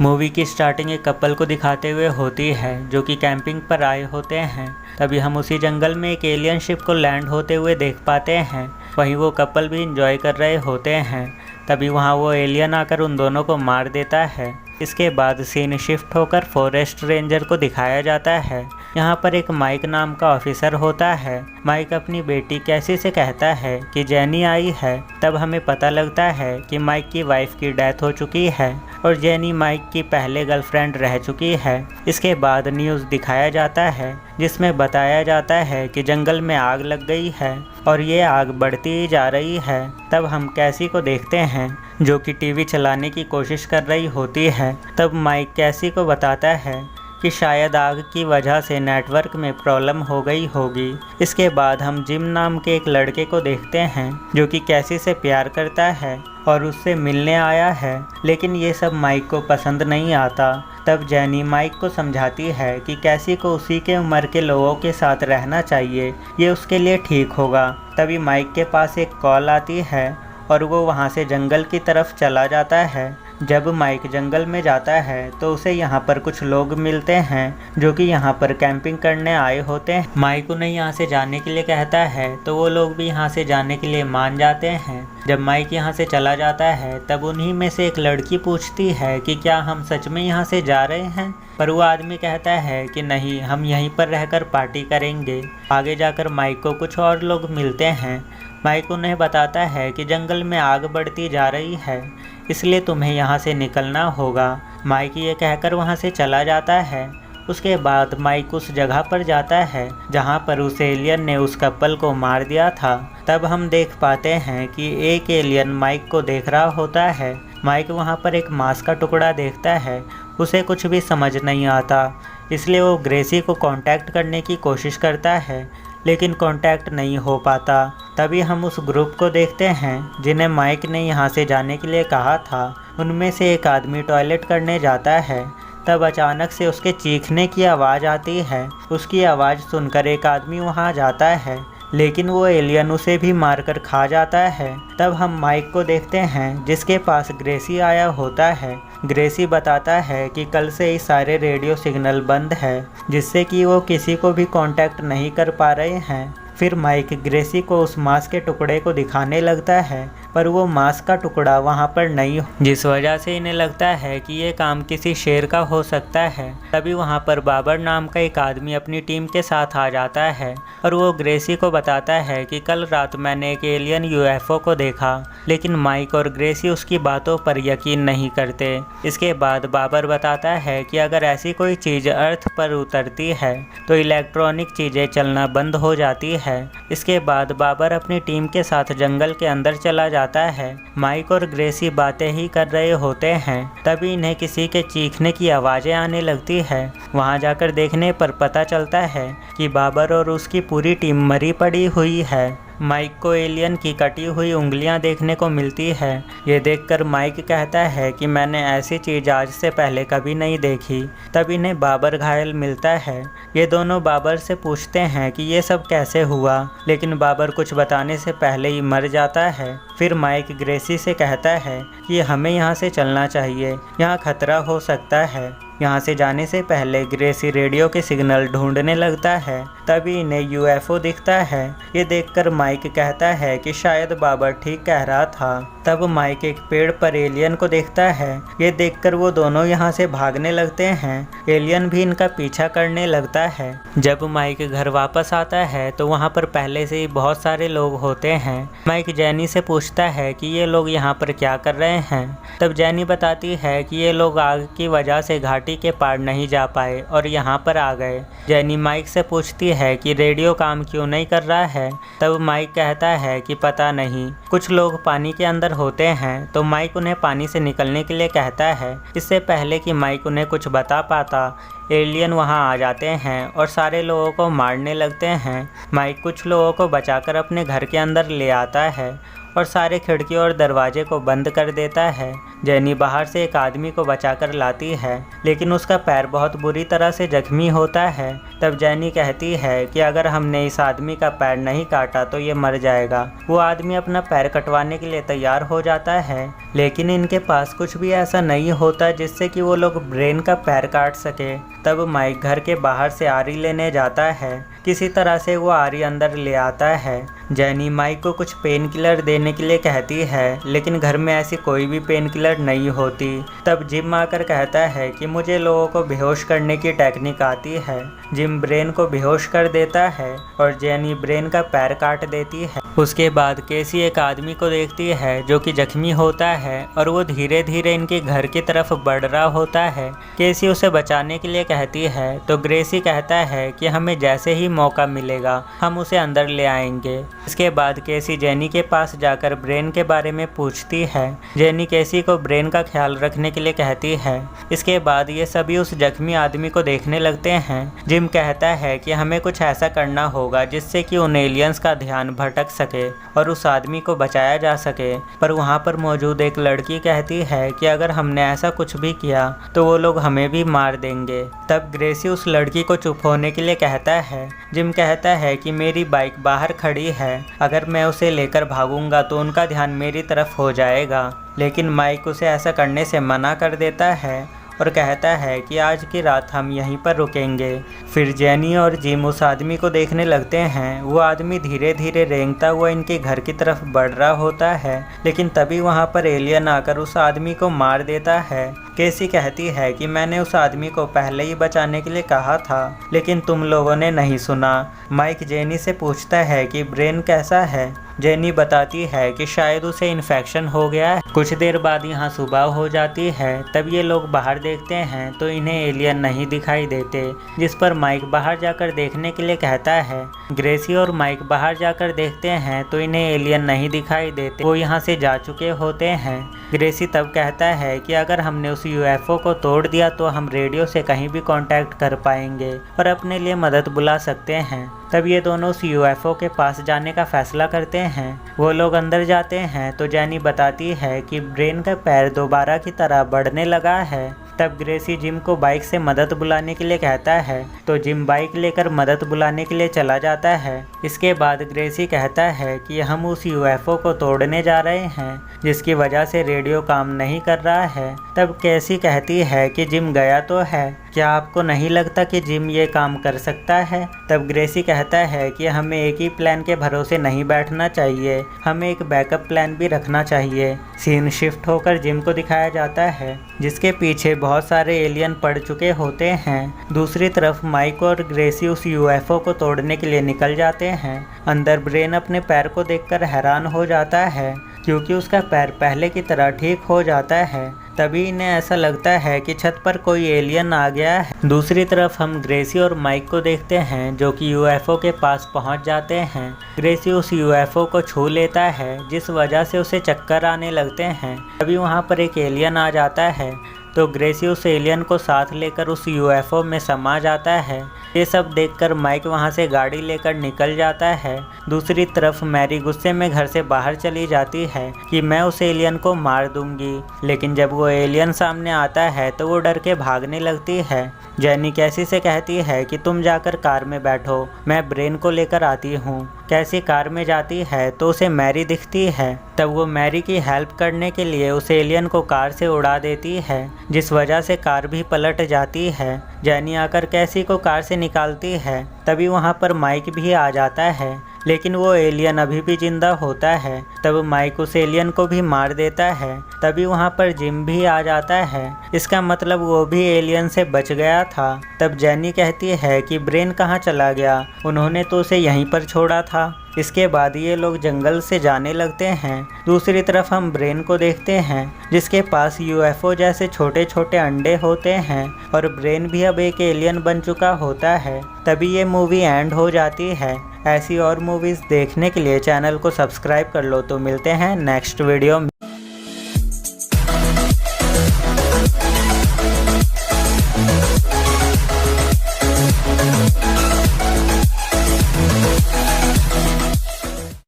Movie की starting एक couple को दिखाते हुए होती है जो कि कैंपिंग पर आए होते हैं। तभी हम उसी जंगल में एक एलियन शिप को लैंड होते हुए देख पाते हैं। वहीं वो कपल भी इंजॉय कर रहे होते हैं। तभी वहाँ वो एलियन आकर उन दोनों को मार देता है। इसके बाद सीन शिफ्ट होकर फॉरेस्ट रेंजर को दिखाया जाता है। यहाँ पर एक माइक नाम का ऑफिसर होता है। माइक अपनी बेटी कैसी से कहता है कि जेनी आई है। तब हमें पता लगता है कि माइक की वाइफ की डेथ हो चुकी है और जेनी माइक की पहले गर्लफ्रेंड रह चुकी है। इसके बाद न्यूज़ दिखाया जाता है जिसमें बताया जाता है कि जंगल में आग लग गई है और ये आग बढ़ती ही जा रही है। तब हम कैसी को देखते हैं जो कि टीवी चलाने की कोशिश कर रही होती है। तब माइक कैसी को बताता है कि शायद आग की वजह से नेटवर्क में प्रॉब्लम हो गई होगी। इसके बाद हम जिम नाम के एक लड़के को देखते हैं जो कि कैसी से प्यार करता है और उससे मिलने आया है, लेकिन ये सब माइक को पसंद नहीं आता। तब जेनी माइक को समझाती है कि कैसी को उसी के उम्र के लोगों के साथ रहना चाहिए, ये उसके लिए ठीक होगा। तभी माइक के पास एक कॉल आती है और वो वहाँ से जंगल की तरफ चला जाता है। जब माइक जंगल में जाता है तो उसे यहाँ पर कुछ लोग मिलते हैं जो कि यहाँ पर कैंपिंग करने आए होते हैं। माइक उन्हें यहाँ से जाने के लिए कहता है तो वो लोग भी यहाँ से जाने के लिए मान जाते हैं। जब माइक यहाँ से चला जाता है तब उन्हीं में से एक लड़की पूछती है कि क्या हम सच में यहाँ से जा रहे हैं, पर वो आदमी कहता है कि नहीं, हम यहीं पर रहकर पार्टी करेंगे। आगे जाकर माइक को कुछ और लोग मिलते हैं। माइक उन्हें बताता है कि जंगल में आग बढ़ती जा रही है, इसलिए तुम्हें यहाँ से निकलना होगा। माइक ये कहकर वहाँ से चला जाता है। उसके बाद माइक उस जगह पर जाता है जहाँ पर उस एलियन ने उस कपल को मार दिया था। तब हम देख पाते हैं कि एक एलियन माइक को देख रहा होता है। माइक वहाँ पर एक मांस का टुकड़ा देखता है। उसे कुछ भी समझ नहीं आता, इसलिए वो ग्रेसी को कांटेक्ट करने की कोशिश करता है, लेकिन कांटेक्ट नहीं हो पाता। तभी हम उस ग्रुप को देखते हैं जिन्हें माइक ने यहाँ से जाने के लिए कहा था। उनमें से एक आदमी टॉयलेट करने जाता है। तब अचानक से उसके चीखने की आवाज़ आती है। उसकी आवाज़ सुनकर एक आदमी वहाँ जाता है, लेकिन वो एलियन उसे भी मारकर खा जाता है। तब हम माइक को देखते हैं जिसके पास ग्रेसी आया होता है। ग्रेसी बताता है कि कल से ही सारे रेडियो सिग्नल बंद है, जिससे कि वो किसी को भी कांटेक्ट नहीं कर पा रहे हैं। फिर माइक ग्रेसी को उस मांस के टुकड़े को दिखाने लगता है, पर वो मांस का टुकड़ा वहाँ पर नहीं, जिस वजह से इन्हें लगता है कि ये काम किसी शेर का हो सकता है। तभी वहाँ पर बाबर नाम का एक आदमी अपनी टीम के साथ आ जाता है और वो ग्रेसी को बताता है कि कल रात मैंने एक एलियन यूएफओ को देखा, लेकिन माइक और ग्रेसी उसकी बातों पर यकीन नहीं करते। इसके बाद बाबर बताता है कि अगर ऐसी कोई चीज़ अर्थ पर उतरती है तो इलेक्ट्रॉनिक चीज़ें चलना बंद हो जाती है। इसके बाद बाबर अपनी टीम के साथ जंगल के अंदर चला जाता है। माइक और ग्रेसी बातें ही कर रहे होते हैं। तभी इन्हें किसी के चीखने की आवाज़ें आने लगती है। वहां जाकर देखने पर पता चलता है कि बाबर और उसकी पूरी टीम मरी पड़ी हुई है। माइक को एलियन की कटी हुई उंगलियां देखने को मिलती है। ये देखकर माइक कहता है कि मैंने ऐसी चीज़ आज से पहले कभी नहीं देखी। तब इन्हें बाबर घायल मिलता है। ये दोनों बाबर से पूछते हैं कि ये सब कैसे हुआ, लेकिन बाबर कुछ बताने से पहले ही मर जाता है। फिर माइक ग्रेसी से कहता है कि हमें यहाँ से चलना चाहिए, यहाँ खतरा हो सकता है। यहाँ से जाने से पहले ग्रेसी रेडियो के सिग्नल ढूंढने लगता है। तभी इन्हें यूएफओ दिखता है। ये देखकर माइक कहता है कि शायद बाबर ठीक कह रहा था। तब माइक एक पेड़ पर एलियन को देखता है। ये देखकर वो दोनों यहाँ से भागने लगते हैं। एलियन भी इनका पीछा करने लगता है। जब माइक घर वापस आता है तो वहाँ पर पहले से ही बहुत सारे लोग होते हैं। माइक जेनी से पूछता है कि ये लोग यहाँ पर क्या कर रहे हैं। तब जेनी बताती है कि ये लोग आग की वजह से घाटी के पार नहीं जा पाए और यहाँ पर आ गए। जेनी माइक से पूछती है कि रेडियो काम क्यों नहीं कर रहा है। तब माइक कहता है कि पता नहीं, कुछ लोग पानी के अंदर होते हैं। तो माइक उन्हें पानी से निकलने के लिए कहता है। इससे पहले कि माइक उन्हें कुछ बता पाता, एलियन वहां आ जाते हैं और सारे लोगों को मारने लगते हैं। माइक कुछ लोगों को बचाकर अपने घर के अंदर ले आता है और सारे खिड़की और दरवाजे को बंद कर देता है। जेनी बाहर से एक आदमी को बचाकर लाती है, लेकिन उसका पैर बहुत बुरी तरह से जख्मी होता है। तब जेनी कहती है कि अगर हमने इस आदमी का पैर नहीं काटा तो ये मर जाएगा। वो आदमी अपना पैर कटवाने के लिए तैयार हो जाता है, लेकिन इनके पास कुछ भी ऐसा नहीं होता जिससे कि वो लोग ब्रेन का पैर काट सके। तब माइक घर के बाहर से आरी लेने जाता है। किसी तरह से वो आरी अंदर ले आता है। जेनी माइक को कुछ पेन किलर देने के लिए कहती है, लेकिन घर में ऐसी कोई भी पेन किलर नहीं होती। तब जिम आकर कहता है कि मुझे लोगों को बेहोश करने की टेक्निक आती है। जिम ब्रेन को बेहोश कर देता है और जेनी ब्रेन का पैर काट देती है। उसके बाद केसी एक आदमी को देखती है जो कि जख्मी होता है और वो धीरे धीरे इनके घर की तरफ बढ़ रहा होता है। केसी उसे बचाने के लिए कहती है तो ग्रेसी कहता है कि हमें जैसे ही मौका मिलेगा हम उसे अंदर ले आएंगे। इसके बाद केसी जेनी के पास जाकर ब्रेन के बारे में पूछती है। जेनी केसी को ब्रेन का ख्याल रखने के लिए कहती है। इसके बाद ये सभी उस जख्मी आदमी को देखने लगते हैं। जिम कहता है कि हमें कुछ ऐसा करना होगा जिससे कि उन एलियंस का ध्यान भटक सके और उस आदमी को बचाया जा सके। पर वहाँ पर मौजूद एक लड़की कहती है कि अगर हमने ऐसा कुछ भी किया तो वो लोग हमें भी मार देंगे। तब ग्रेसी उस लड़की को चुप होने के लिए कहता है। जिम कहता है कि मेरी बाइक बाहर खड़ी है, अगर मैं उसे लेकर भागूंगा तो उनका ध्यान मेरी तरफ हो जाएगा। लेकिन माइक उसे ऐसा करने से मना कर देता है और कहता है कि आज की रात हम यहीं पर रुकेंगे। फिर जेनी और जिम उस आदमी को देखने लगते हैं। वो आदमी धीरे धीरे रेंगता हुआ इनके घर की तरफ बढ़ रहा होता है, लेकिन तभी वहाँ पर एलियन आकर उस आदमी को मार देता है। केसी कहती है कि मैंने उस आदमी को पहले ही बचाने के लिए कहा था, लेकिन तुम लोगों ने नहीं सुना। माइक जेनी से पूछता है कि ब्रेन कैसा है। जेनी बताती है कि शायद उसे इन्फेक्शन हो गया है। कुछ देर बाद यहाँ सुबह हो जाती है। तब ये लोग बाहर देखते हैं तो इन्हें एलियन नहीं दिखाई देते, जिस पर माइक बाहर जाकर देखने के लिए कहता है। ग्रेसी और माइक बाहर जाकर देखते हैं तो इन्हें एलियन नहीं दिखाई देते, वो यहाँ से जा चुके होते हैं। ग्रेसी तब कहता है कि अगर हमने उस यूएफओ को तोड़ दिया तो हम रेडियो से कहीं भी कांटेक्ट कर पाएंगे और अपने लिए मदद बुला सकते हैं। तब ये दोनों उस यूएफओ के पास जाने का फैसला करते हैं। वो लोग अंदर जाते हैं तो जेनी बताती है कि ब्रेन का पैर दोबारा की तरह बढ़ने लगा है। तब ग्रेसी जिम को बाइक से मदद बुलाने के लिए कहता है तो जिम बाइक लेकर मदद बुलाने के लिए चला जाता है। इसके बाद ग्रेसी कहता है कि हम उस यूएफओ को तोड़ने जा रहे हैं, जिसकी वजह से रेडियो काम नहीं कर रहा है। तब केसी कहती है कि जिम गया तो है, क्या आपको नहीं लगता कि जिम ये काम कर सकता है? तब ग्रेसी कहता है कि हमें एक ही प्लान के भरोसे नहीं बैठना चाहिए, हमें एक बैकअप प्लान भी रखना चाहिए। सीन शिफ्ट होकर जिम को दिखाया जाता है, जिसके पीछे बहुत सारे एलियन पड़ चुके होते हैं। दूसरी तरफ माइक और ग्रेसी उस यूएफओ को तोड़ने के लिए निकल जाते हैं। अंदर ब्रेन अपने पैर को देखकर हैरान हो जाता है, क्योंकि उसका पैर पहले की तरह ठीक हो जाता है। तभी इन्हें ऐसा लगता है कि छत पर कोई एलियन आ गया है। दूसरी तरफ हम ग्रेसी और माइक को देखते हैं जो कि यूएफओ के पास पहुंच जाते हैं। ग्रेसी उस यूएफओ को छू लेता है, जिस वजह से उसे चक्कर आने लगते हैं। तभी वहां पर एक एलियन आ जाता है तो ग्रेसी उस एलियन को साथ लेकर उस यूएफओ में समा जाता है। ये सब देखकर माइक वहां से गाड़ी लेकर निकल जाता है। दूसरी तरफ मैरी गुस्से में घर से बाहर चली जाती है कि मैं उस एलियन को मार दूंगी, लेकिन जब वो एलियन सामने आता है तो वो डर के भागने लगती है। जेनी कैसी से कहती है कि तुम जाकर कार में बैठो, मैं ब्रेन को लेकर आती हूँ। कैसी कार में जाती है तो उसे मैरी दिखती है। तब वो मैरी की हेल्प करने के लिए उस एलियन को कार से उड़ा देती है, जिस वजह से कार भी पलट जाती है। जेनी आकर कैसी को कार से निकालती है। तभी वहाँ पर माइक भी आ जाता है, लेकिन वो एलियन अभी भी जिंदा होता है। तब माइक उस एलियन को भी मार देता है। तभी वहाँ पर जिम भी आ जाता है, इसका मतलब वो भी एलियन से बच गया था। तब जेनी कहती है कि ब्रेन कहाँ चला गया, उन्होंने तो उसे यहीं पर छोड़ा था। इसके बाद ये लोग जंगल से जाने लगते हैं। दूसरी तरफ हम ब्रेन को देखते हैं, जिसके पास यूएफओ जैसे छोटे छोटे अंडे होते हैं और ब्रेन भी अब एक एलियन बन चुका होता है। तभी ये मूवी एंड हो जाती है। ऐसी और मूवीज़ देखने के लिए चैनल को सब्सक्राइब कर लो। तो मिलते हैं नेक्स्ट वीडियो में।